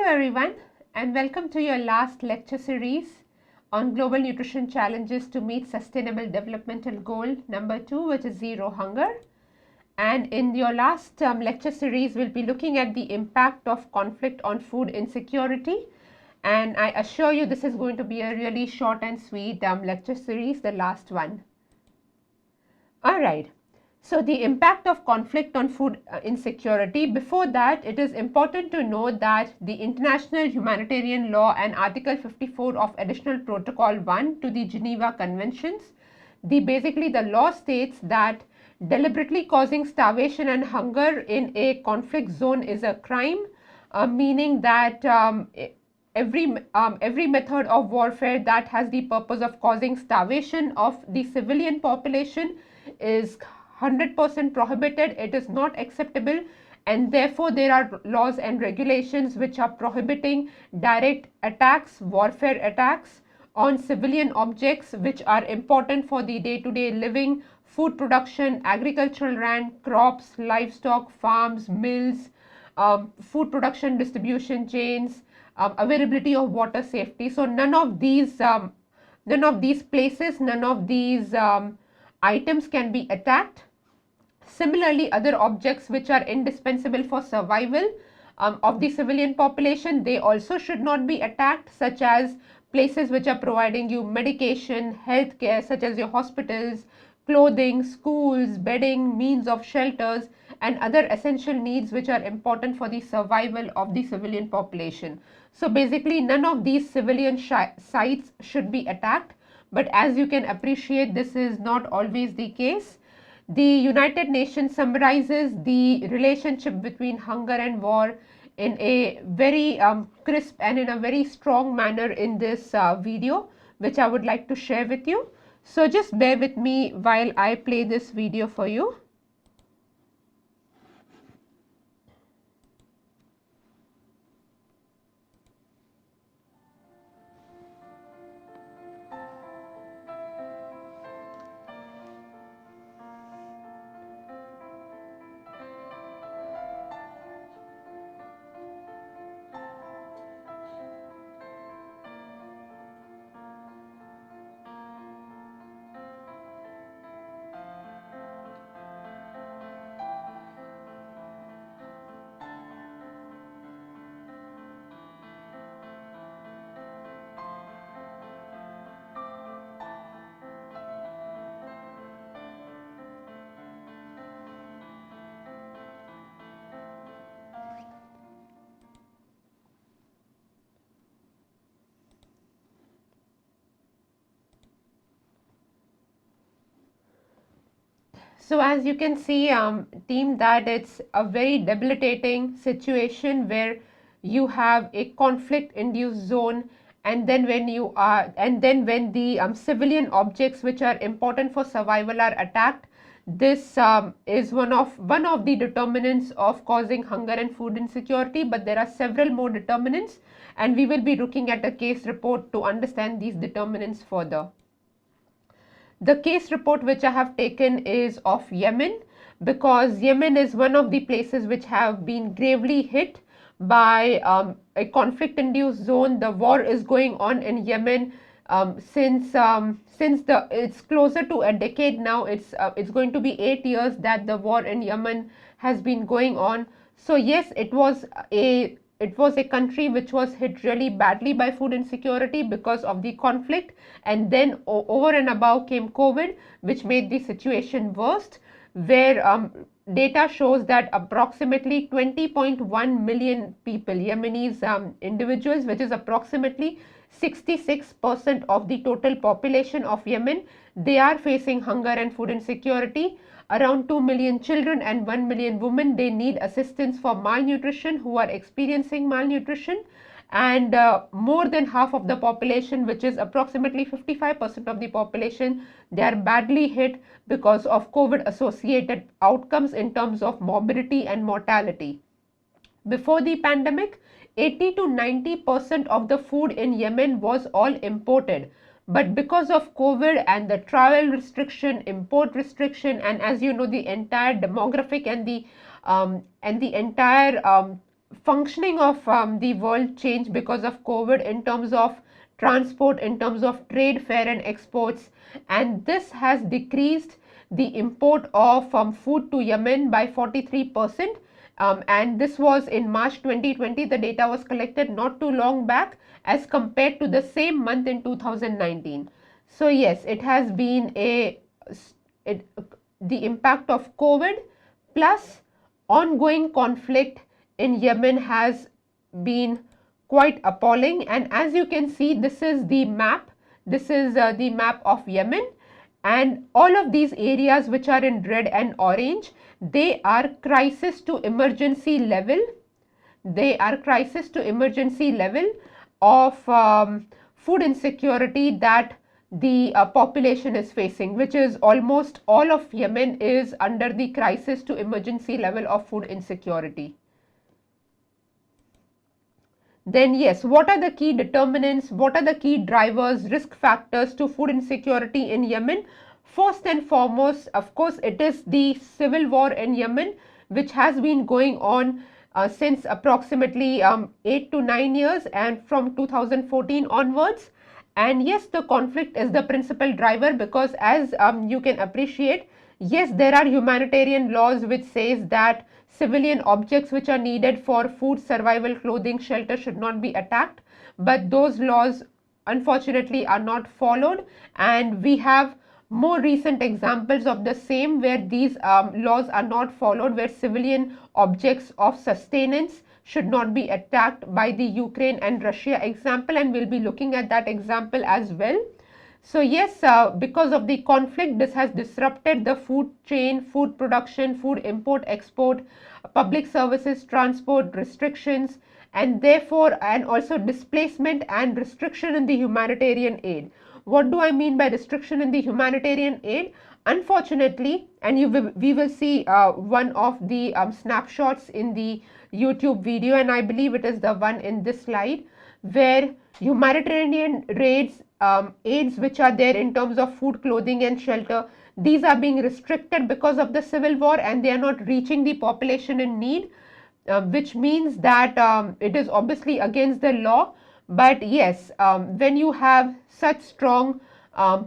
everyone, and welcome to your last lecture series on global nutrition challenges to meet sustainable developmental goal number 2, which is zero hunger. And in your last lecture series, we'll be looking at the impact of conflict on food insecurity. And I assure you this is going to be a really short and sweet lecture series, the last one. All right. So the impact of conflict on food insecurity. Before that, it is important to note that the international humanitarian law and Article 54 of Additional Protocol 1 to the Geneva Conventions, basically the law states that deliberately causing starvation and hunger in a conflict zone is a crime, meaning that every method of warfare that has the purpose of causing starvation of the civilian population is 100% prohibited. It is not acceptable, and therefore there are laws and regulations which are prohibiting direct attacks, warfare attacks on civilian objects which are important for the day-to-day living, food production, agricultural land, crops, livestock, farms, mills, food production, distribution chains, availability of water, safety. So none of these places, none of these items can be attacked. Similarly, other objects which are indispensable for survival of the civilian population, they also should not be attacked, such as places which are providing you medication, healthcare, such as your hospitals, clothing, schools, bedding, means of shelters, and other essential needs which are important for the survival of the civilian population. So basically, none of these civilian sites should be attacked. But as you can appreciate, this is not always the case. The United Nations summarizes the relationship between hunger and war in a very crisp and in a very strong manner in this video, which I would like to share with you. So just bear with me while I play this video for you. So as you can see, team, that it's a very debilitating situation where you have a conflict induced zone, and then when the civilian objects which are important for survival are attacked, this is one of the determinants of causing hunger and food insecurity. But there are several more determinants, and we will be looking at a case report to understand these determinants further. The case report which I have taken is of Yemen, because Yemen is one of the places which have been gravely hit by a conflict induced zone. The war is going on in Yemen since it's closer to a decade now. It's going to be 8 years that the war in Yemen has been going on. So yes, it was a country which was hit really badly by food insecurity because of the conflict, and then over and above came COVID, which made the situation worst, where data shows that approximately 20.1 million people, Yemenis individuals, which is approximately 66% of the total population of Yemen, they are facing hunger and food insecurity. Around 2 million children and 1 million women, they need assistance for malnutrition, who are experiencing malnutrition, and more than half of the population, which is approximately 55% of the population, they are badly hit because of COVID associated outcomes in terms of morbidity and mortality. Before the pandemic, 80 to 90% of the food in Yemen was all imported. But because of COVID and the travel restriction, import restriction, and as you know, the entire demographic and the entire functioning of the world changed because of COVID in terms of transport, in terms of trade, fare and exports, and this has decreased the import of food to Yemen by 43%. And this was in March 2020. The data was collected not too long back as compared to the same month in 2019. So yes, it has been the impact of COVID plus ongoing conflict in Yemen has been quite appalling. And as you can see, this is the map. This is the map of Yemen, and all of these areas which are in red and orange, they are crisis to emergency level. They are crisis to emergency level of food insecurity that the population is facing, which is almost all of Yemen is under the crisis to emergency level of food insecurity. Then yes, what are the key determinants, what are the key drivers, risk factors to food insecurity in Yemen? First and foremost, of course, it is the civil war in Yemen, which has been going on since approximately 8 to 9 years and from 2014 onwards. And yes, the conflict is the principal driver because as you can appreciate, yes, there are humanitarian laws which says that civilian objects which are needed for food, survival, clothing, shelter should not be attacked, but those laws unfortunately are not followed, and we have more recent examples of the same where these laws are not followed, where civilian objects of sustenance should not be attacked by the Ukraine and Russia example, and we'll be looking at that example as well. So yes, because of the conflict, this has disrupted the food chain, food production, food import, export, public services, transport restrictions, and therefore, and also displacement and restriction in the humanitarian aid. What do I mean by restriction in the humanitarian aid? Unfortunately, and we will see one of the snapshots in the YouTube video, and I believe it is the one in this slide, where humanitarian aids which are there in terms of food, clothing and shelter, these are being restricted because of the civil war and they are not reaching the population in need, which means that it is obviously against the law. But yes, when you have such strong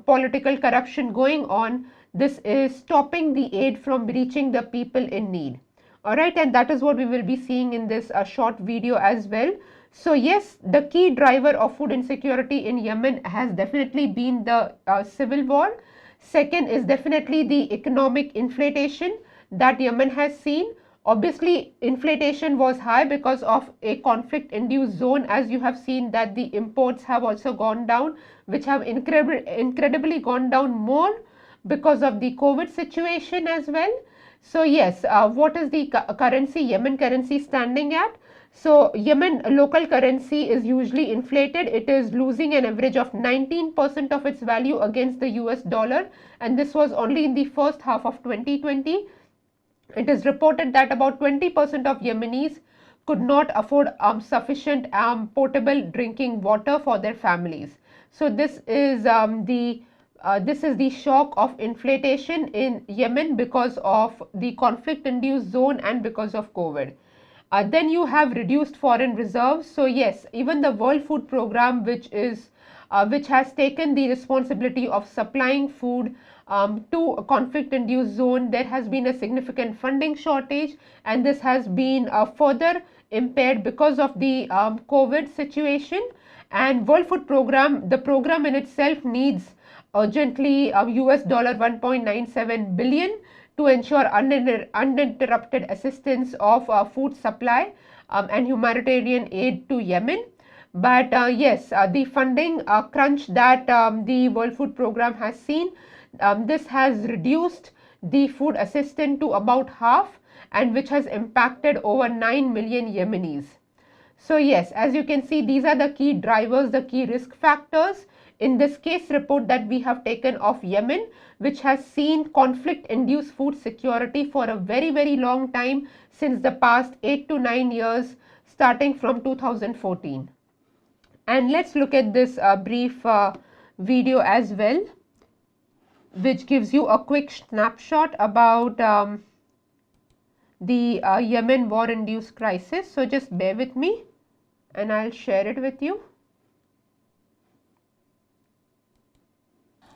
political corruption going on, this is stopping the aid from reaching the people in need. Alright, and that is what we will be seeing in this short video as well. So yes, the key driver of food insecurity in Yemen has definitely been the civil war. Second is definitely the economic inflation that Yemen has seen. Obviously, inflation was high because of a conflict-induced zone, as you have seen that the imports have also gone down, which have incredibly gone down more because of the COVID situation as well. So yes, what is the currency, Yemen currency standing at? So Yemen local currency is usually inflated. It is losing an average of 19% of its value against the US dollar, and this was only in the first half of 2020. It is reported that about 20% of Yemenis could not afford sufficient potable drinking water for their families. So this is the shock of inflation in Yemen because of the conflict-induced zone and because of COVID. Then you have reduced foreign reserves. So yes, even the World Food Program, which has taken the responsibility of supplying food to a conflict-induced zone, there has been a significant funding shortage, and this has been further impaired because of the COVID situation. And World Food Program, the program in itself needs urgently US dollar 1.97 billion to ensure uninterrupted assistance of food supply and humanitarian aid to Yemen. But yes, the funding crunch that the World Food Program has seen, this has reduced the food assistance to about half, and which has impacted over 9 million Yemenis. So yes, as you can see, these are the key drivers, the key risk factors in this case report that we have taken of Yemen, which has seen conflict-induced food security for a very, very long time, since the past 8 to 9 years, starting from 2014. And let's look at this brief video as well, which gives you a quick snapshot about the Yemen war-induced crisis. So just bear with me and I'll share it with you.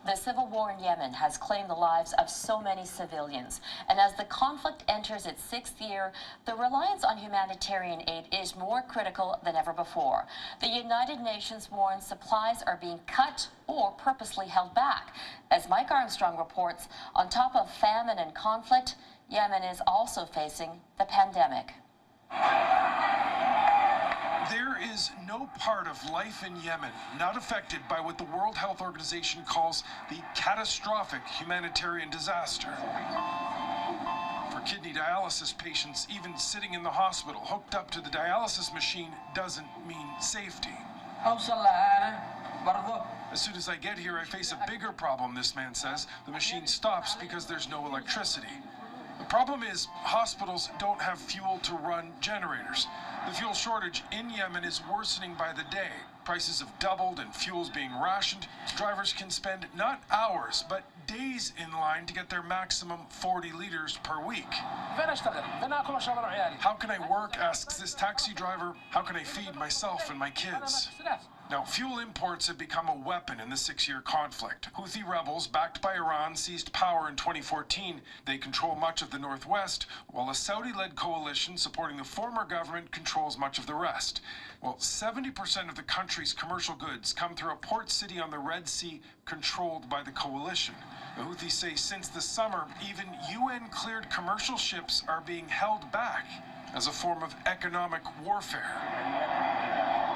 The civil war in Yemen has claimed the lives of so many civilians, and as the conflict enters its 6th year, the reliance on humanitarian aid is more critical than ever before. The United Nations warns supplies are being cut or purposely held back. As Mike Armstrong reports, on top of famine and conflict, Yemen is also facing the pandemic. There is no part of life in Yemen not affected by what the World Health Organization calls the catastrophic humanitarian disaster. For kidney dialysis patients, even sitting in the hospital hooked up to the dialysis machine doesn't mean safety. As soon as I get here, I face a bigger problem, this man says. The machine stops because there's no electricity. The problem is hospitals don't have fuel to run generators. The fuel shortage in Yemen is worsening by the day. Prices have doubled and fuel's being rationed. Drivers can spend not hours, but days in line to get their maximum 40 liters per week. How can I work, asks this taxi driver. How can I feed myself and my kids? Now, fuel imports have become a weapon in the 6-year conflict. Houthi rebels, backed by Iran, seized power in 2014. They control much of the northwest, while a Saudi-led coalition supporting the former government controls much of the rest. Well, 70% of the country's commercial goods come through a port city on the Red Sea controlled by the coalition. The Houthis say since the summer, even UN-cleared commercial ships are being held back as a form of economic warfare.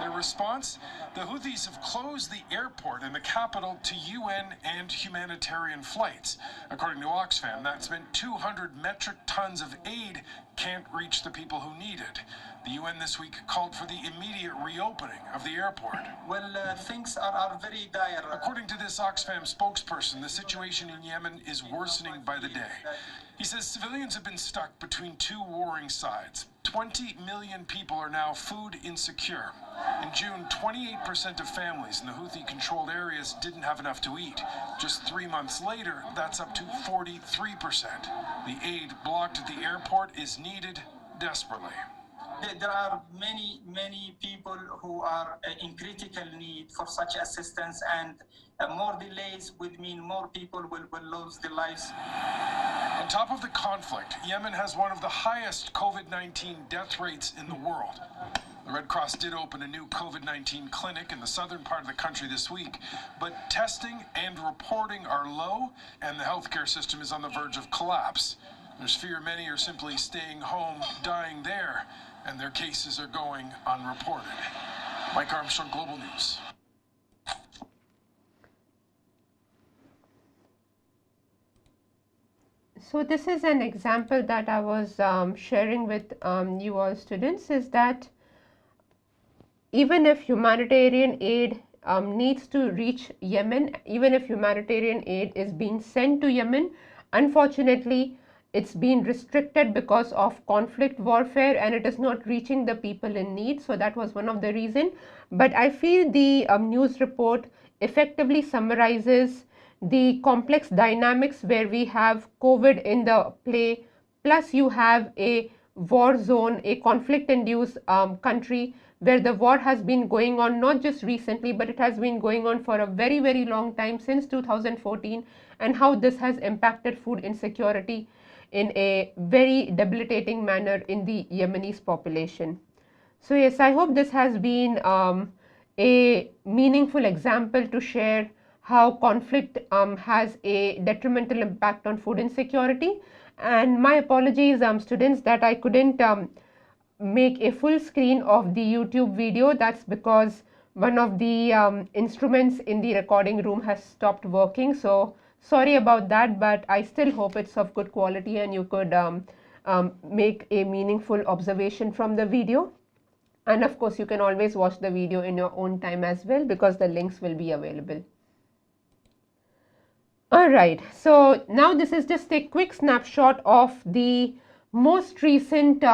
Their response? The Houthis have closed the airport in the capital to UN and humanitarian flights. According to Oxfam, that's meant 200 metric tons of aid can't reach the people who need it. The UN this week called for the immediate reopening of the airport. Well, things are very dire. According to this Oxfam spokesperson, the situation in Yemen is worsening by the day. He says civilians have been stuck between two warring sides. 20 million people are now food insecure. In June, 28% of families in the Houthi-controlled areas didn't have enough to eat. Just 3 months later, that's up to 43%. The aid blocked at the airport is needed desperately. There are many people who are in critical need for such assistance, and more delays would mean more people will lose their lives. On top of the conflict, Yemen has one of the highest COVID-19 death rates in the world. The Red Cross did open a new COVID-19 clinic in the southern part of the country this week, but testing and reporting are low, and the healthcare system is on the verge of collapse. There's fear many are simply staying home, dying there, and their cases are going unreported. Mike Armstrong, Global News. So this is an example that I was sharing with you all students, is that even if humanitarian aid needs to reach Yemen, even if humanitarian aid is being sent to Yemen, unfortunately it's been restricted because of conflict warfare and it is not reaching the people in need. So that was one of the reasons. But I feel the news report effectively summarizes the complex dynamics where we have COVID in the play, plus you have a war zone, a conflict-induced country where the war has been going on not just recently, but it has been going on for a very long time, since 2014, and how this has impacted food insecurity in a very debilitating manner in the Yemenis population. So yes, I hope this has been a meaningful example to share how conflict has a detrimental impact on food insecurity. And my apologies, students, that I couldn't make a full screen of the YouTube video. That's because one of the instruments in the recording room has stopped working. So sorry about that, but I still hope it's of good quality and you could make a meaningful observation from the video. And of course, you can always watch the video in your own time as well, because the links will be available. Alright, so now this is just a quick snapshot of the most recent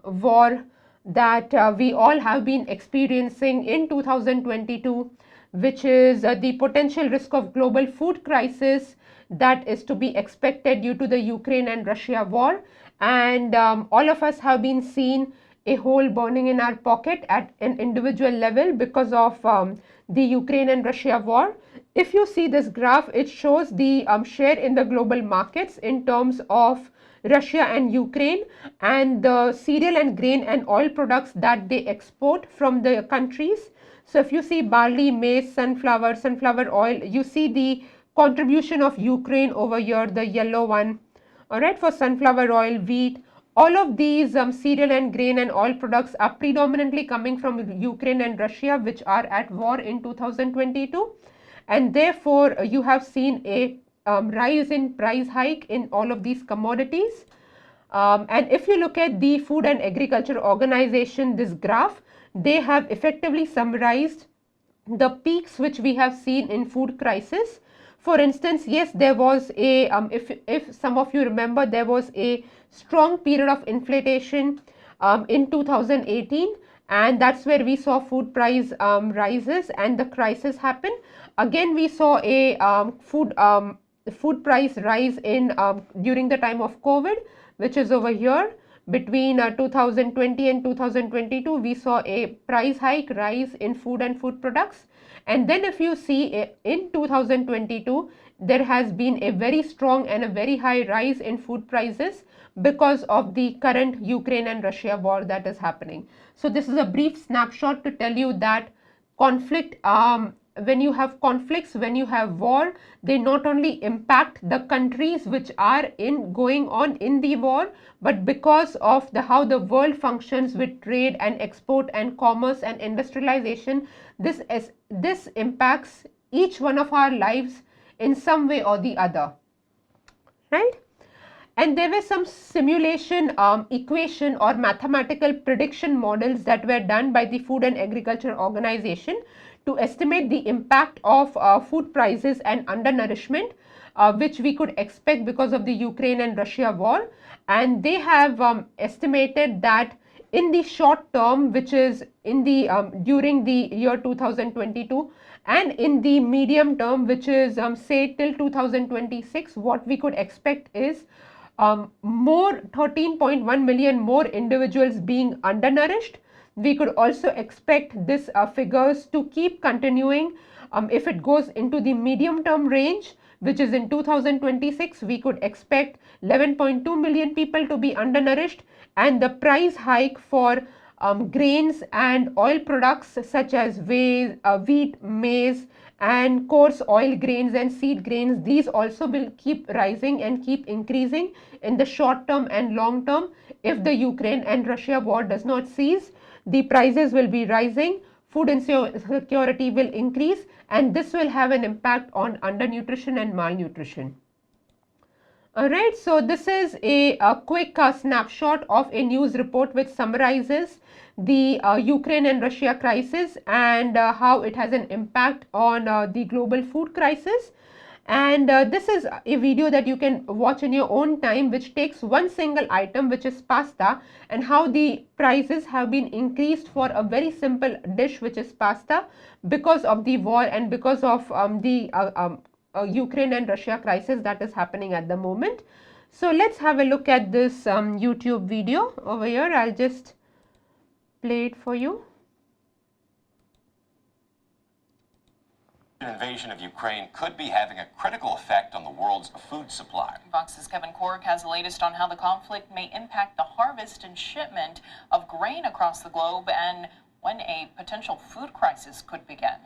war that we all have been experiencing in 2022, which is the potential risk of global food crisis that is to be expected due to the Ukraine and Russia war. and all of us have been seen a hole burning in our pocket at an individual level because of the Ukraine and Russia war. If you see this graph, it shows the share in the global markets in terms of Russia and Ukraine, and the cereal and grain and oil products that they export from the countries. So if you see barley, maize, sunflower oil, you see the contribution of Ukraine over here, the yellow one. All right, for sunflower oil, wheat, all of these cereal and grain and oil products are predominantly coming from Ukraine and Russia, which are at war in 2022. And therefore, you have seen a rise in price hike in all of these commodities. And if you look at the Food and Agriculture Organization, this graph, they have effectively summarized the peaks which we have seen in food crisis. For instance, yes, there was a, if some of you remember, there was a strong period of inflation in 2018, and that's where we saw food price rises and the crisis happen. Again, we saw a food price rise in during the time of COVID, which is over here. Between 2020 and 2022, we saw a price hike rise in food and food products. And then if you see in 2022, there has been a very strong and a very high rise in food prices because of the current Ukraine and Russia war that is happening. So this is a brief snapshot to tell you that conflict, when you have conflicts, when you have war, they not only impact the countries which are going on in the war, but because of how the world functions with trade and export and commerce and industrialization, this impacts each one of our lives in some way or the other, right? And there were some simulation equation or mathematical prediction models that were done by the Food and Agriculture Organization to estimate the impact of food prices and undernourishment, which we could expect because of the Ukraine and Russia war. And they have estimated that in the short term, which is in the during the year 2022, and in the medium term, which is say till 2026, what we could expect is more 13.1 million more individuals being undernourished. We could also expect this figures to keep continuing if it goes into the medium term range, which is in 2026, we could expect 11.2 million people to be undernourished, and the price hike for grains and oil products such as wheat, maize, and coarse oil grains and seed grains, these also will keep rising and keep increasing in the short term and long term. If the Ukraine and Russia war does not cease, the prices will be rising, food insecurity will increase, and this will have an impact on undernutrition and malnutrition. Alright, so this is a quick snapshot of a news report which summarizes the Ukraine and Russia crisis and how it has an impact on the global food crisis. And this is a video that you can watch in your own time, which takes one single item, which is pasta, and how the prices have been increased for a very simple dish, which is pasta, because of the war and because of the Ukraine and Russia crisis that is happening at the moment. So let's have a look at this YouTube video over here. I'll just play it for you. An invasion of Ukraine could be having a critical effect on the world's food supply. Fox's Kevin Cork has the latest on how the conflict may impact the harvest and shipment of grain across the globe and when a potential food crisis could begin.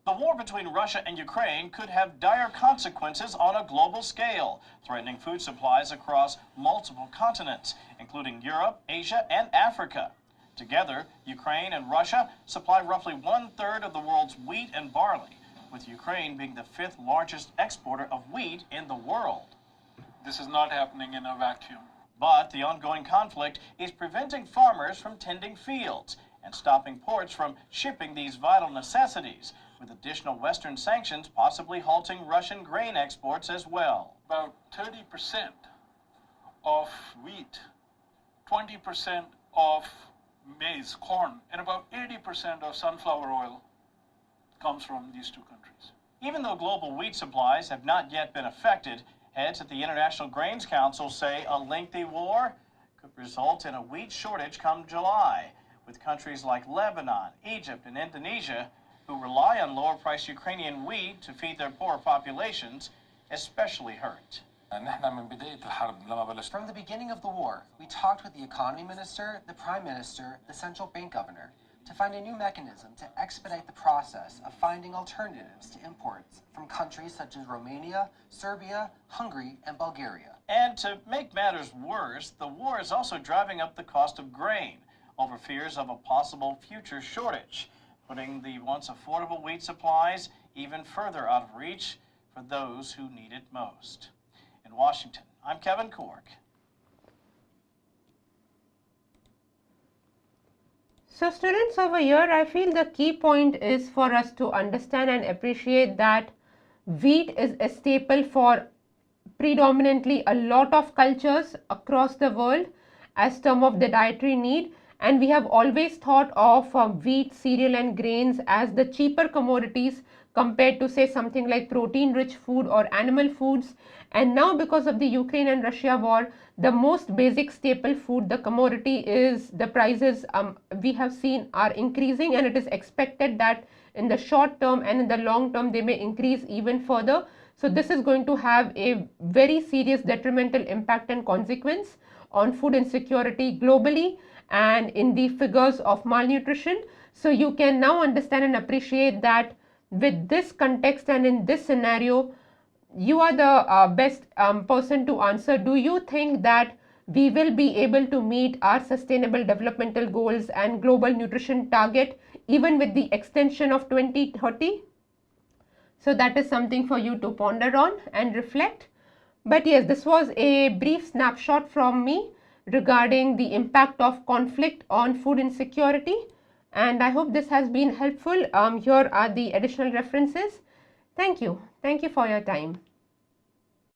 The war between Russia and Ukraine could have dire consequences on a global scale, threatening food supplies across multiple continents, including Europe, Asia, and Africa. Together, Ukraine and Russia supply roughly 1/3 of the world's wheat and barley, with Ukraine being the 5th largest exporter of wheat in the world. This is not happening in a vacuum. But the ongoing conflict is preventing farmers from tending fields and stopping ports from shipping these vital necessities, with additional Western sanctions possibly halting Russian grain exports as well. About 30% of wheat, 20% of maize, corn, and about 80% of sunflower oil comes from these two countries. Even though global wheat supplies have not yet been affected, Heads at the International Grains Council say a lengthy war could result in a wheat shortage come July, with countries like Lebanon, Egypt, and Indonesia, who rely on lower-priced Ukrainian wheat to feed their poor populations, especially hurt. From the beginning of the war, we talked with the economy minister, the prime minister, the central bank governor, to find a new mechanism to expedite the process of finding alternatives to imports from countries such as Romania, Serbia, Hungary, and Bulgaria. And to make matters worse, the war is also driving up the cost of grain over fears of a possible future shortage, putting the once affordable wheat supplies even further out of reach for those who need it most. In Washington, I'm Kevin Cork. So students, over here I feel the key point is for us to understand and appreciate that wheat is a staple for predominantly a lot of cultures across the world as term of the dietary need, and we have always thought of wheat, cereal and grains as the cheaper commodities compared to say something like protein rich food or animal foods. And now because of the Ukraine and Russia war, the most basic staple food, the commodity, is the prices we have seen are increasing, and it is expected that in the short term and in the long term they may increase even further. So this is going to have a very serious detrimental impact and consequence on food insecurity globally and in the figures of malnutrition. So you can now understand and appreciate that with this context and in this scenario, you are the best person to answer. Do you think that we will be able to meet our sustainable developmental goals and global nutrition target even with the extension of 2030? So that is something for you to ponder on and reflect. But yes, this was a brief snapshot from me regarding the impact of conflict on food insecurity, and I hope this has been helpful. Here are the additional references. Thank you for your time.